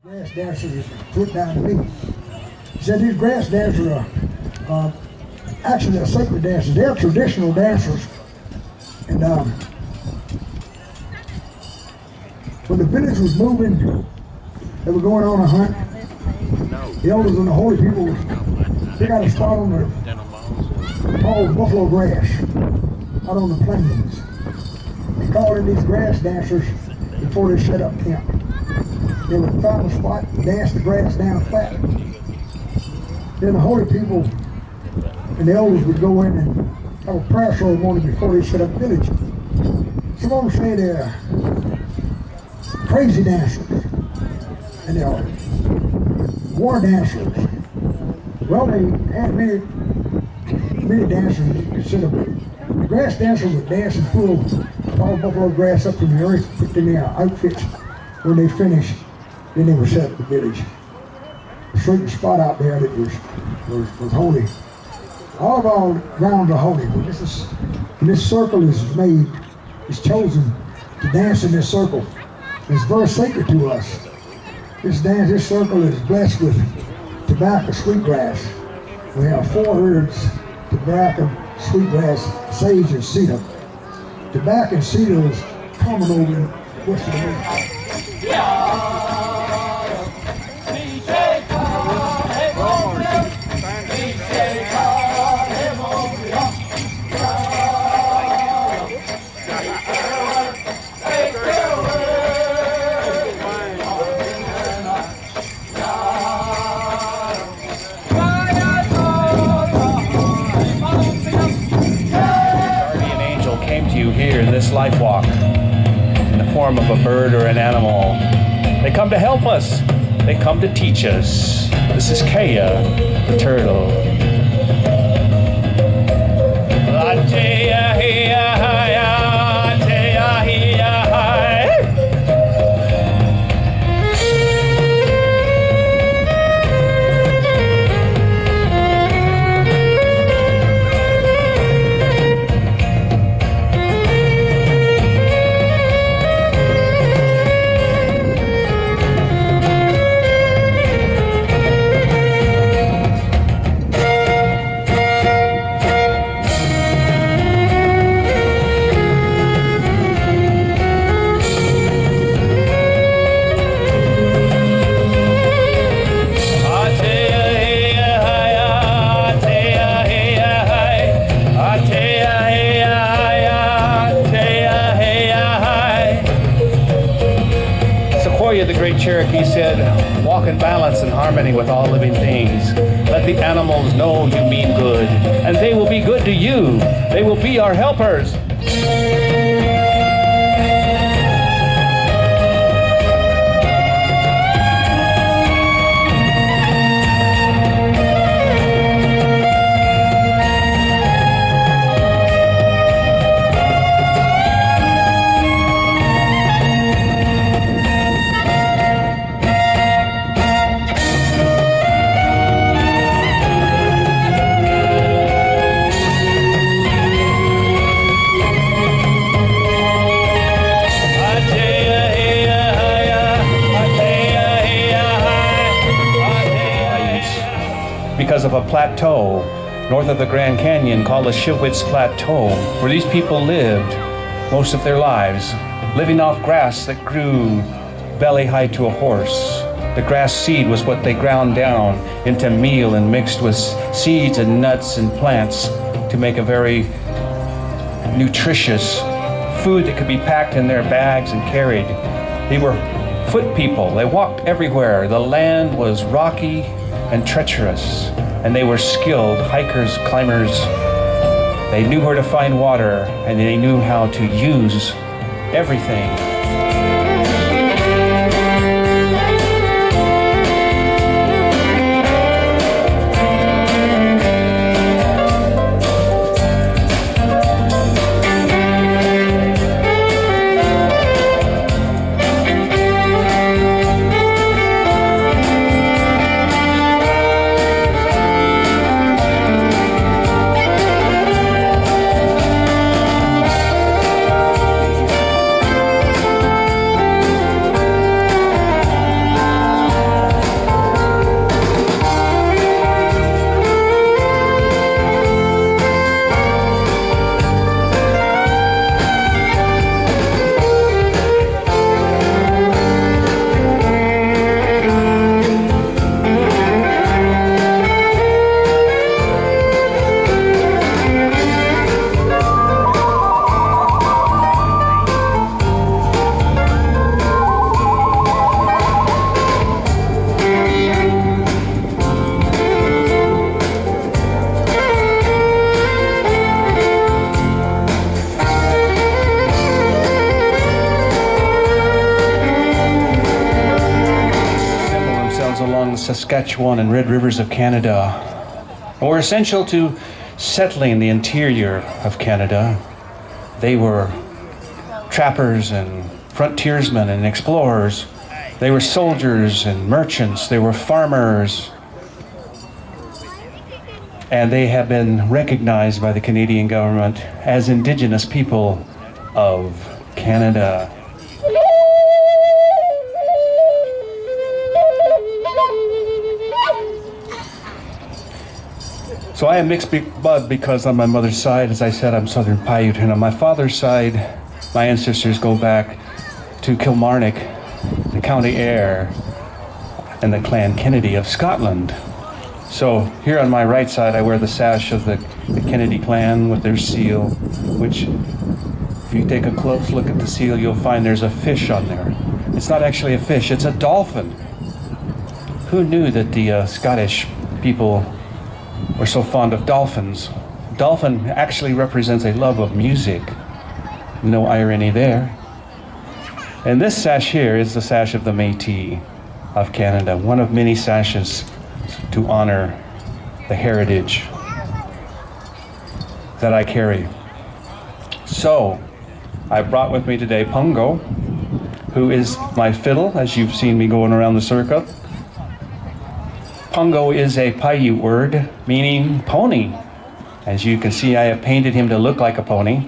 Grass dancers put down to me. He said these grass dancers are actually they're sacred dancers. They're traditional dancers. And when the village was moving, they were going on a hunt. The elders and the holy people, they got a spot on the tall buffalo grass out on the plains. They called in these grass dancers before they set up camp. They would find a spot, dance the grass down flat. Then the holy people and the elders would go in and have a prayer ceremony before they set up village. Some of them say they're crazy dancers and they're war dancers. Well, they had many dancers you consider. The grass dancers would dance and pull tall buffalo grass up from the earth, put in their outfits. When they finished, then they were set up the village. A certain spot out there that was holy. All of our grounds are holy, but this circle is made, is chosen to dance in this circle. It's very sacred to us. This circle is blessed with tobacco, sweetgrass. We have 4 herbs: tobacco, sweetgrass, sage, and cedar. Tobacco and cedar is common over in west of the America. Here in this life walk in the form of a bird or an animal. They come to help us. They come to teach us. This is Kaya, the turtle. The great Cherokee said, walk in balance and harmony with all living things. Let the animals know you mean good, and they will be good to you. They will be our helpers. Because of a plateau north of the Grand Canyon called the Shivitz Plateau, where these people lived most of their lives, living off grass that grew belly high to a horse. The grass seed was what they ground down into meal and mixed with seeds and nuts and plants to make a very nutritious food that could be packed in their bags and carried. They were foot people. They walked everywhere. The land was rocky and treacherous, and they were skilled hikers, climbers. They knew where to find water, and they knew how to use everything. Saskatchewan, and Red Rivers of Canada, and were essential to settling the interior of Canada. They were trappers and frontiersmen and explorers. They were soldiers and merchants. They were farmers. And they have been recognized by the Canadian government as Indigenous people of Canada. So I am mixed blood because on my mother's side, as I said, I'm Southern Paiute, and on my father's side, my ancestors go back to Kilmarnock, the County Ayr, and the Clan Kennedy of Scotland. So here on my right side, I wear the sash of the Kennedy clan with their seal, which, if you take a close look at the seal, you'll find there's a fish on there. It's not actually a fish, it's a dolphin. Who knew that the Scottish people were so fond of dolphins? Dolphin actually represents a love of music. No irony there. And this sash here is the sash of the Métis of Canada, one of many sashes to honor the heritage that I carry. So, I brought with me today Pungo, who is my fiddle, as you've seen me going around the circuit. Pungo is a Paiute word meaning pony. As you can see, I have painted him to look like a pony.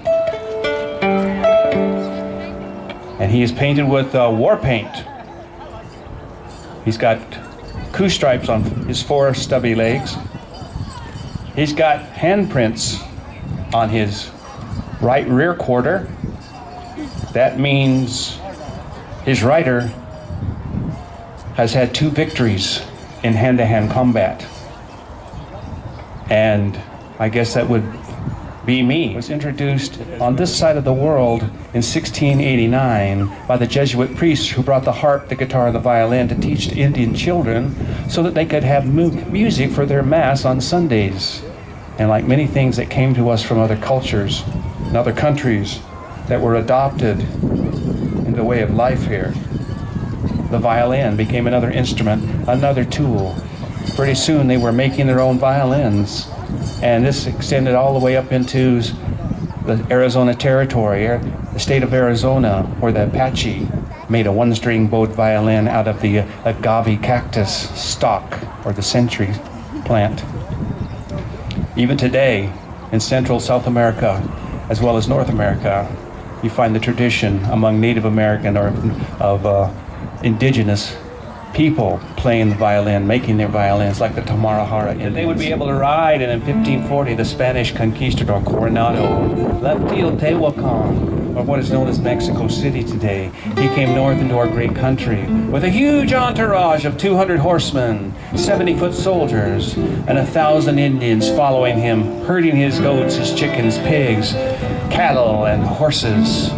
And he is painted with war paint. He's got coup stripes on his 4 stubby legs. He's got handprints on his right rear quarter. That means his rider has had 2 victories in hand-to-hand combat. And I guess that would be me. It was introduced on this side of the world in 1689 by the Jesuit priests who brought the harp, the guitar, and the violin to teach Indian children so that they could have music for their mass on Sundays. And like many things that came to us from other cultures and other countries that were adopted in the way of life here, the violin became another instrument, another tool. Pretty soon they were making their own violins, and this extended all the way up into the Arizona Territory, the state of Arizona, where the Apache made a 1-string bowed violin out of the agave cactus stalk, or the century plant. Even today, in Central South America, as well as North America, you find the tradition among Native American or of indigenous people playing the violin, making their violins like the Tamarahara. And they would be able to ride, and in 1540 the Spanish conquistador Coronado left Teotihuacan, or what is known as Mexico City today. He came north into our great country with a huge entourage of 200 horsemen, 70-foot soldiers, and 1,000 Indians following him, herding his goats, his chickens, pigs, cattle, and horses.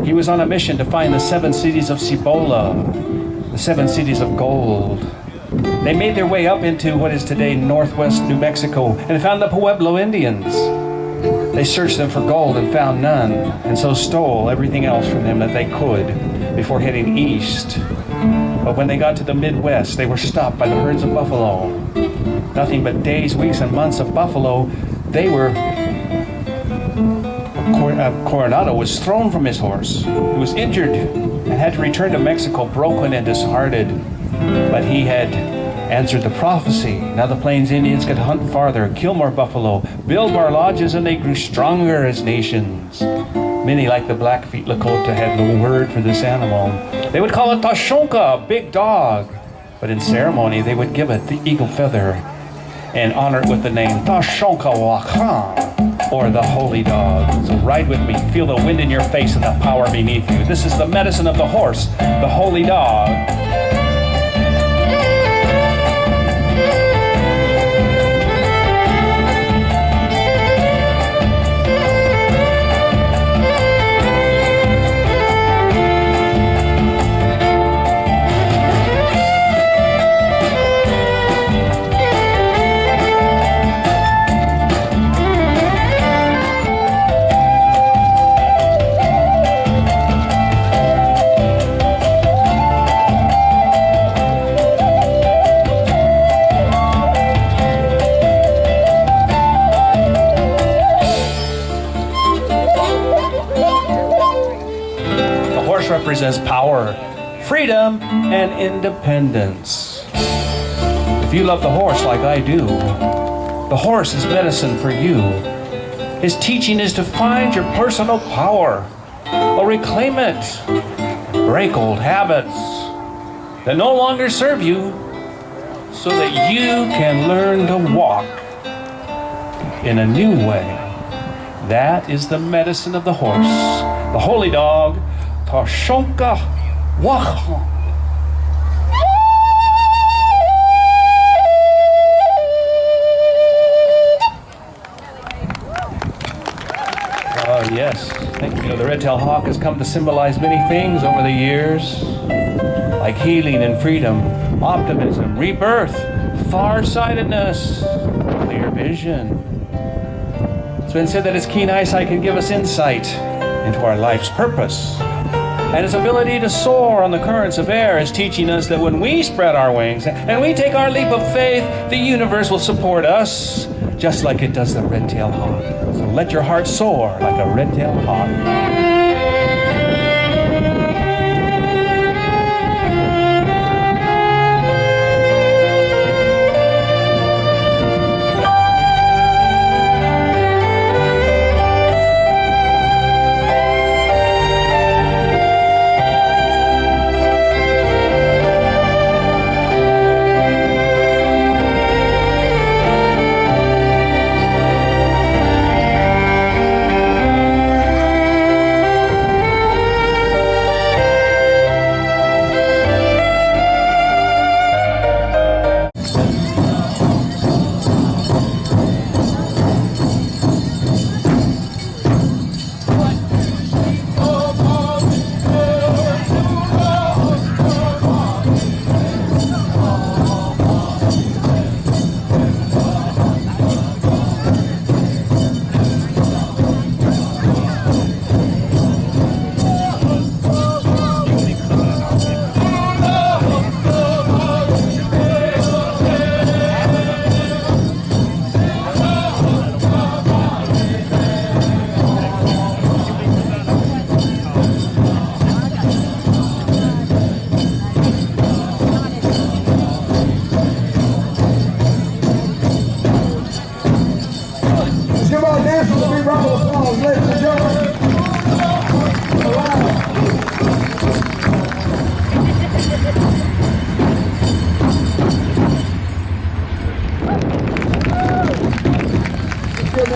He was on a mission to find the 7 cities of Cibola, the 7 cities of gold. They made their way up into what is today northwest New Mexico and found the Pueblo Indians. They searched them for gold and found none, and so stole everything else from them that they could before heading east. But when they got to the Midwest, they were stopped by the herds of buffalo. Nothing but days, weeks, and months of buffalo. They were Coronado was thrown from his horse. He was injured and had to return to Mexico broken and disheartened. But he had answered the prophecy. Now the Plains Indians could hunt farther, kill more buffalo, build more lodges, and they grew stronger as nations. Many, like the Blackfeet Lakota, had no word for this animal. They would call it Tashonka, big dog. But in ceremony, they would give it the eagle feather and honor it with the name Tashonka Wakan, or the holy dog. So ride with me, feel the wind in your face and the power beneath you. This is the medicine of the horse, the holy dog. horse represents power, freedom, and independence. If you love the horse like I do, the horse is medicine for you. His teaching is to find your personal power, or reclaim it, break old habits that no longer serve you, so that you can learn to walk in a new way. That is the medicine of the horse, the holy dog, Tashonka Wacha. Yes, thank you. The red-tailed hawk has come to symbolize many things over the years, like healing and freedom, optimism, rebirth, far-sightedness, clear vision. It's been said that his keen eyesight can give us insight into our life's purpose, and his ability to soar on the currents of air is teaching us that when we spread our wings and we take our leap of faith, the universe will support us, just like it does the red-tailed hawk. So let your heart soar like a red-tailed hawk.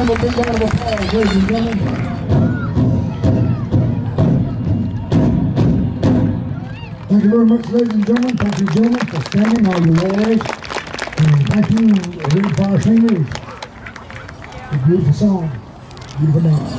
A big round of applause, ladies and gentlemen. Thank you very much, ladies and gentlemen. Thank you, gentlemen, for standing all your warriors. And thank you, Red Fire Singers. A beautiful song, beautiful dance.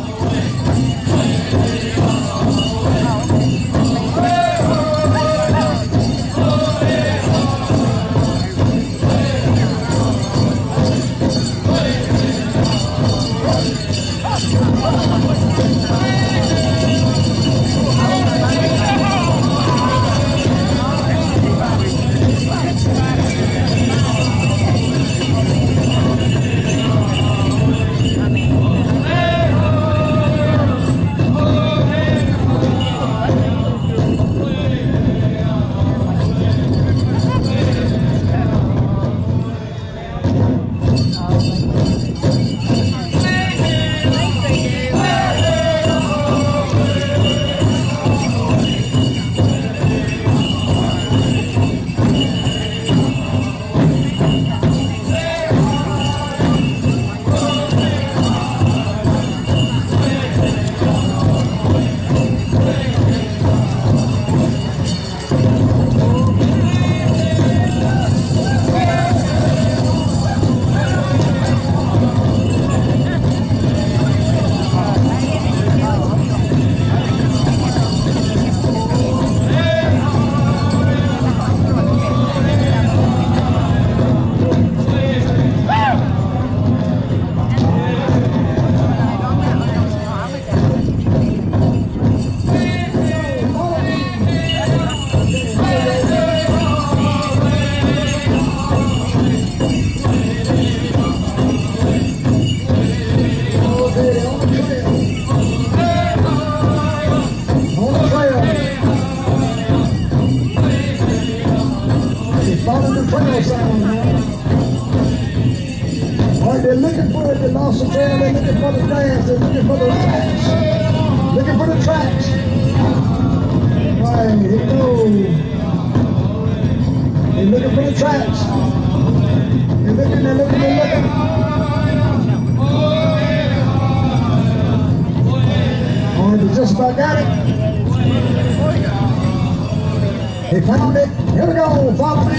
they lost the trail, they're looking for the grass, they're looking for the tracks. Looking for the tracks. Right, here we go. They're looking for the tracks. They're looking, they're looking, they're looking. Oh, they just about got it. They found it. Here we go, follow me.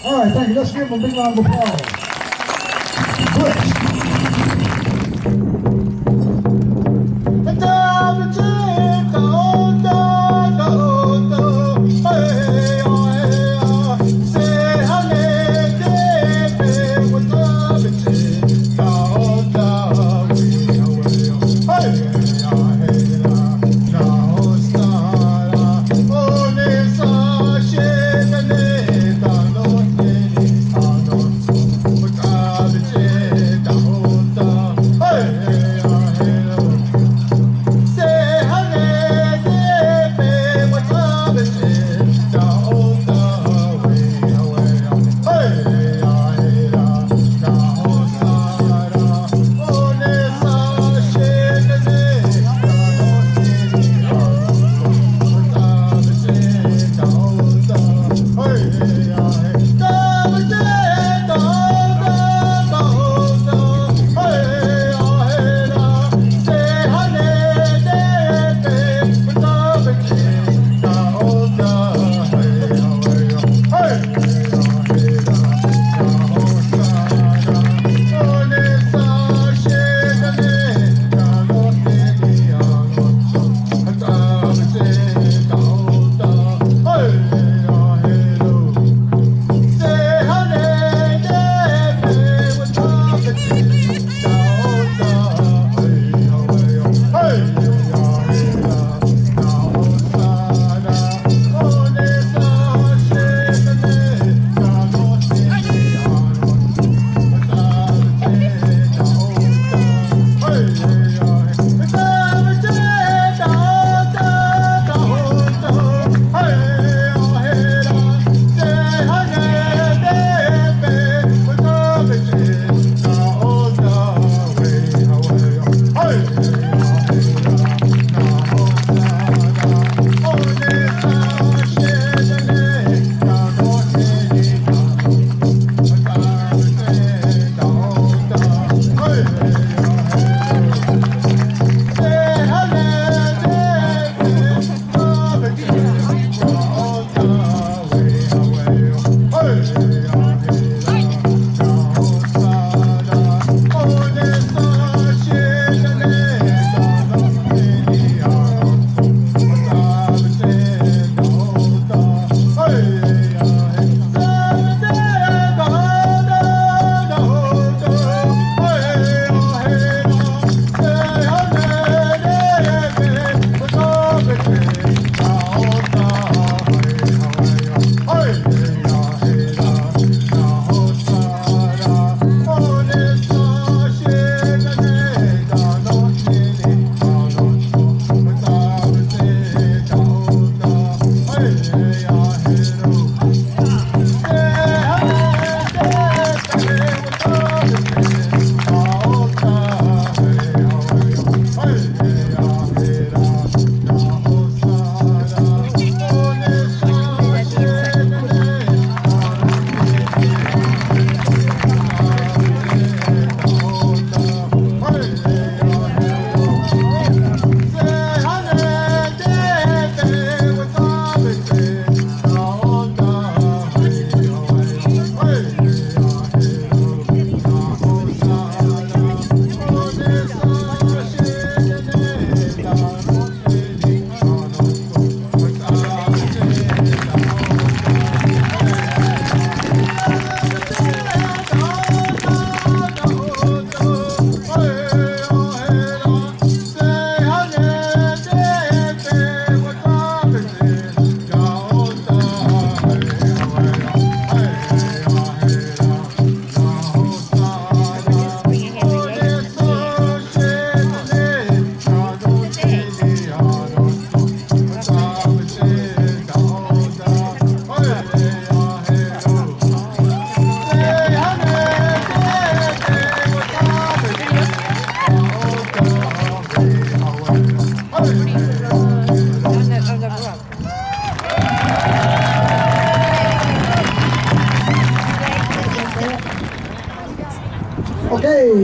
All right, thank you. Let's give them a big round of applause. Good.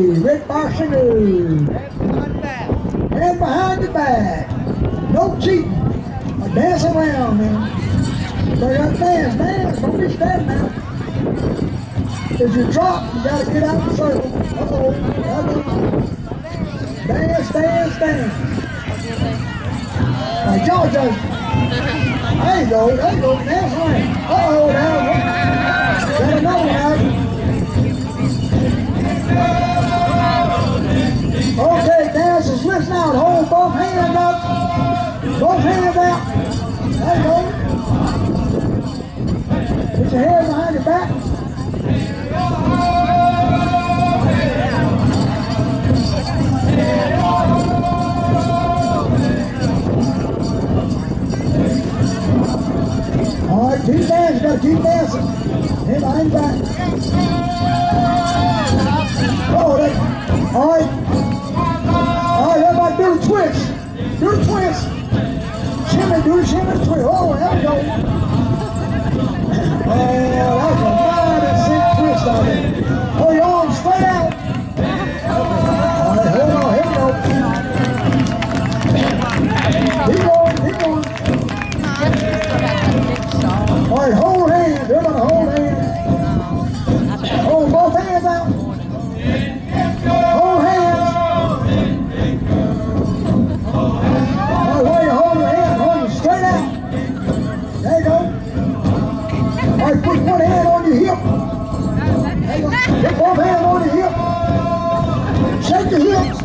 red bar singers. And behind the back. No cheating. Dance around, man. They got dance. Don't be standing now. If you drop, you gotta get out the circle. Uh-oh. Dance. Now, Georgia. There you go. Dance around. Uh-oh, now. Got another one. Okay, dancers, listen out. Hold both hands up. Both hands out. There you go. Put your hands behind your back. All right, keep dancing. Gotta keep dancing. Hands behind your back. Oh, all right. All right, everybody do the twist. Do the twist. Shimmy, do the shimmy twist. Oh, there we go. Oh, that's a 9-cent twist out there. Oh, your arms straight out. All right, hold on. Here we go. Keep going. All right, hold hands. Everybody hold hands. Hold both hands out. Hold hands. While you hold your hand, hold them straight out. There you go. All right, put one hand on your hip. There you go. Put both hands on your hip. Shake your hips.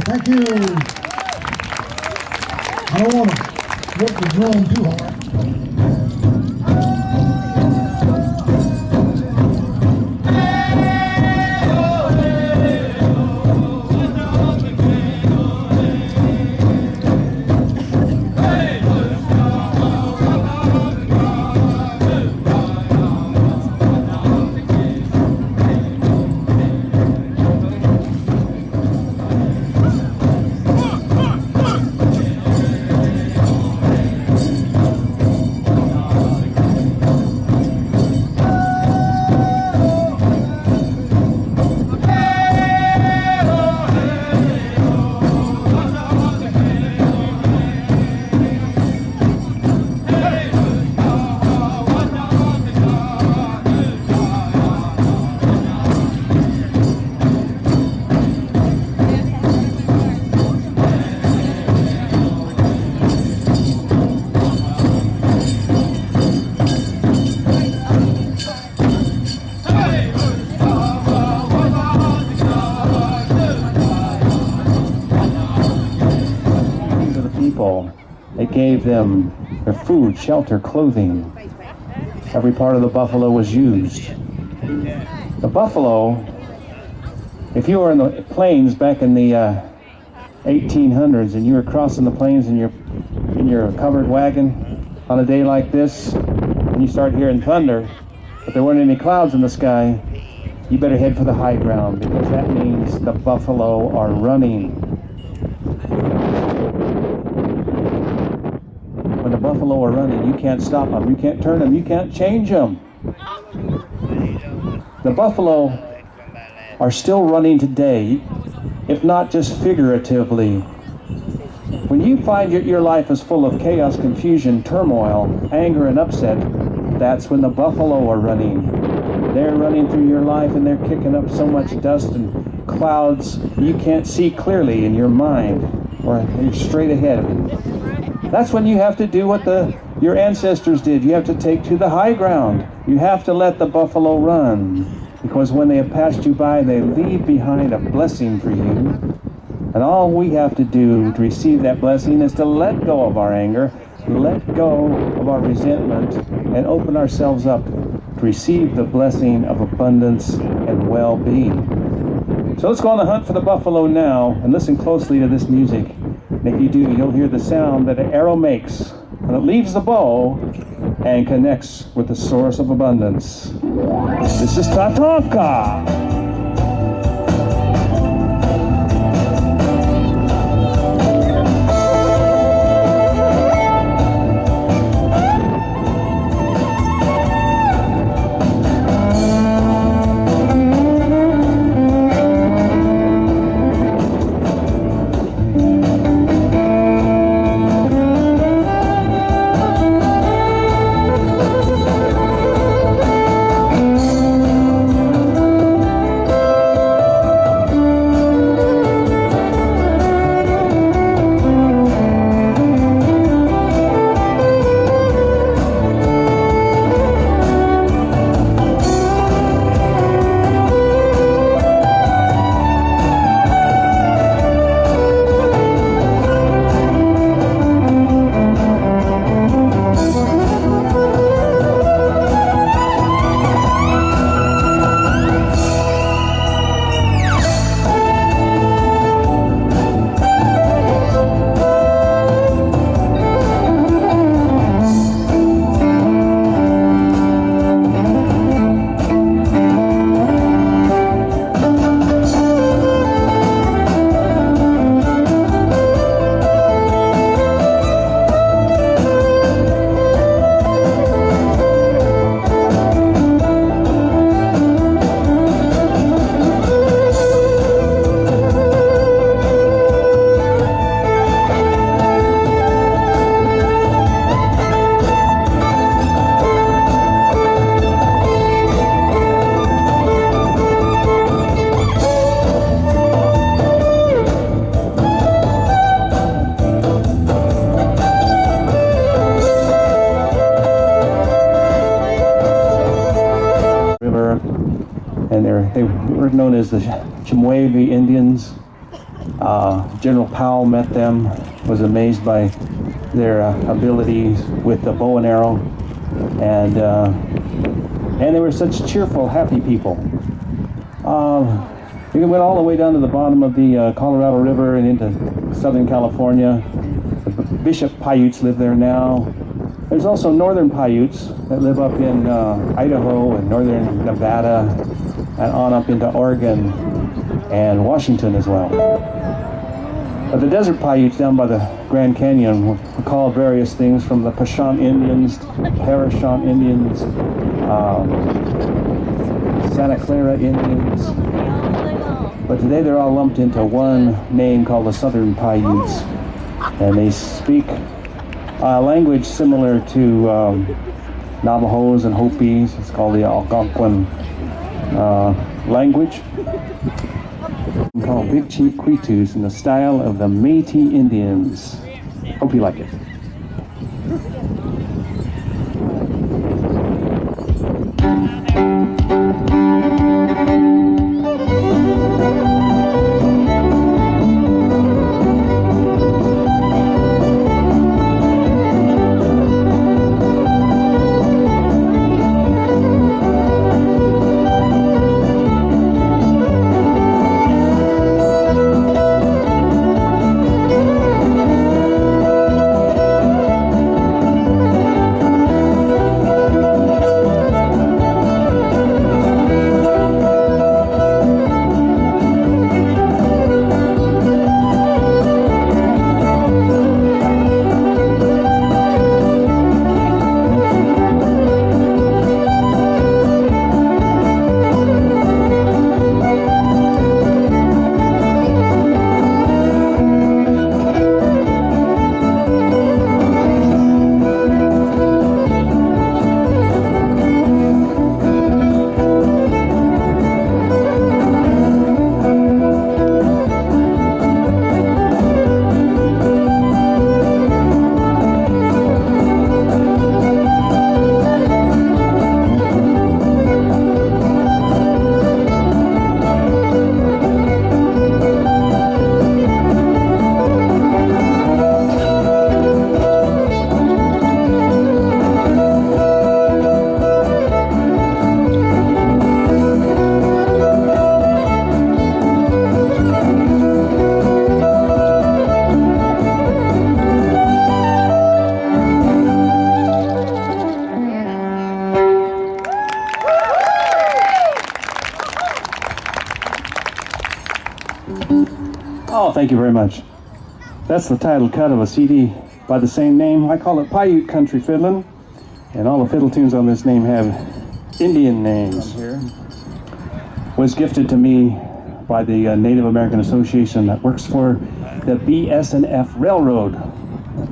Thank you. I don't want to work the drum too hard. They gave them their food, shelter, clothing. Every part of the buffalo was used. The buffalo, if you were in the plains back in the 1800s and you were crossing the plains in your covered wagon on a day like this, and you start hearing thunder, but there weren't any clouds in the sky, you better head for the high ground, because that means the buffalo are running. When the buffalo are running, you can't stop them, you can't turn them, you can't change them. The buffalo are still running today, if not just figuratively. When you find your life is full of chaos, confusion, turmoil, anger, and upset, That's when the buffalo are running. They're running through your life and they're kicking up so much dust and clouds you can't see clearly in your mind, or you're straight ahead of you. That's when you have to do what your ancestors did. You have to take to the high ground. You have to let the buffalo run, because when they have passed you by, they leave behind a blessing for you. And all we have to do to receive that blessing is to let go of our anger, let go of our resentment, and open ourselves up to receive the blessing of abundance and well-being. So let's go on the hunt for the buffalo now, and listen closely to this music. And if you do, you'll hear the sound that an arrow makes when it leaves the bow and connects with the source of abundance. This is Tatanka. They were known as the Chemehuevi Indians. General Powell met them, was amazed by their abilities with the bow and arrow, and they were such cheerful, happy people. They went all the way down to the bottom of the Colorado River and into Southern California. The Bisset Paiutes live there now. There's also northern Paiutes that live up in Idaho and northern Nevada, and on up into Oregon and Washington as well. But the desert Paiutes down by the Grand Canyon were called various things, from the Pashant Indians, Parashant Indians, Santa Clara Indians. But today they're all lumped into one name called the Southern Paiutes. And they speak a language similar to Navajos and Hopis. It's called the Algonquin language, called Big Chief Quitus, in the style of the Métis Indians. Hope you like it. Oh, thank you very much. That's the title cut of a CD by the same name. I call it Paiute Country Fiddlin', and all the fiddle tunes on this name have Indian names. Here was gifted to me by the Native American Association that works for the BS&F Railroad,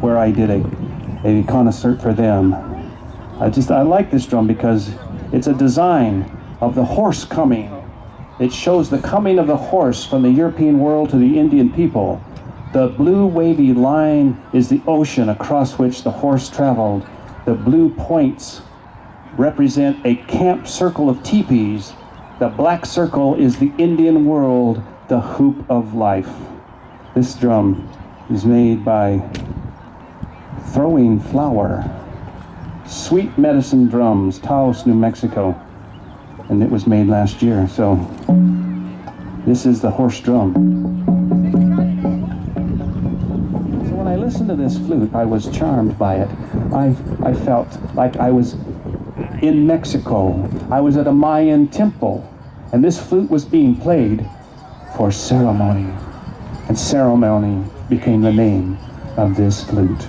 where I did a concert for them. I like this drum because it's a design of the horse coming. It shows the coming of the horse from the European world to the Indian people. The blue wavy line is the ocean across which the horse traveled. The blue points represent a camp circle of teepees. The black circle is the Indian world, the hoop of life. This drum is made by Throwing Flower, Sweet Medicine Drums, Taos, New Mexico. And it was made last year, so this is the horse drum. So when I listened to this flute, I was charmed by it. I felt like I was in Mexico. I was at a Mayan temple, and this flute was being played for ceremony, and ceremony became the name of this flute.